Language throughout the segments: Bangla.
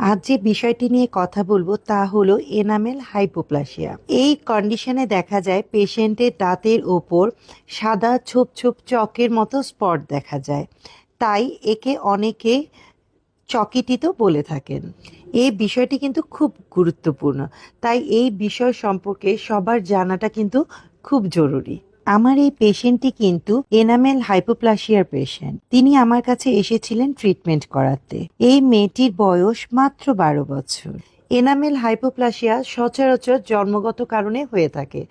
আজ যে বিষয়টি নিয়ে কথা বলবো তা হলো এনামেল হাইপোপ্লাসিয়া। এই কন্ডিশনে দেখা যায় পেশেন্টের দাঁতের ওপর সাদা ছোপ ছোপ চকের মতো স্পট দেখা যায়। তাই একে অনেকে চকিটিতো বলে থাকেন। এই বিষয়টি কিন্তু খুব গুরুত্বপূর্ণ, তাই এই বিষয় সম্পর্কে সবার জানাটা কিন্তু খুব জরুরি। আমার এই পেশেন্টটি কিন্তু এনামেল হাইপোপ্লাসিয়ার পেশেন্ট। তিনি আমার কাছে এসেছিলেন ট্রিটমেন্ট করাতে। এই মেয়েটির বয়স মাত্র 12 বছর। এনামেল হাইপোপ্লাসিয়া সচরাচর জন্মগত কারণে হয়ে থাকে।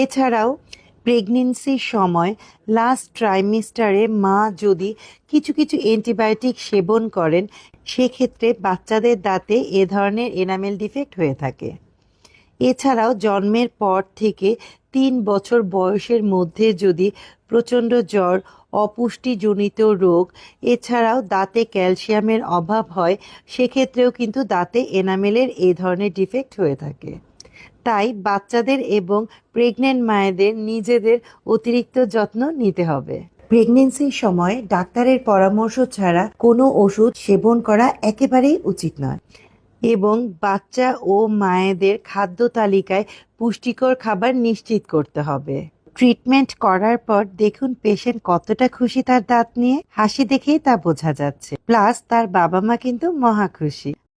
এছাড়াও প্রেগনেন্সির সময় লাস্ট ট্রাইমিস্টারে মা যদি কিছু কিছু অ্যান্টিবায়োটিক সেবন করেন, সেক্ষেত্রে বাচ্চাদের দাঁতে এ ধরনের এনামেল ডিফেক্ট হয়ে থাকে। এছাড়াও জন্মের পর থেকে 3 বছর বয়সের মধ্যে যদি প্রচণ্ড জ্বর, অপুষ্টিজনিত রোগ, এছাড়াও দাঁতে ক্যালসিয়ামের অভাব হয়, সেক্ষেত্রেও কিন্তু দাঁতে এনামেলের এই ধরনের ডিফেক্ট হয়ে থাকে। তাই বাচ্চাদের এবং প্রেগনেন্ট মায়েদের নিজেদের অতিরিক্ত যত্ন নিতে হবে। প্রেগনেন্সির সময় ডাক্তারের পরামর্শ ছাড়া কোনো ওষুধ সেবন করা একেবারেই উচিত নয় এবং বাচ্চা ও মায়েদের খাদ্য তালিকায় পুষ্টিকর খাবার নিশ্চিত করতে হবে। ট্রিটমেন্ট করার পর দেখুন পেশেন্ট কতটা খুশি তার দাঁত নিয়ে, হাসি দেখেই তা বোঝা যাচ্ছে। প্লাস তার বাবা মা কিন্তু মহা খুশি।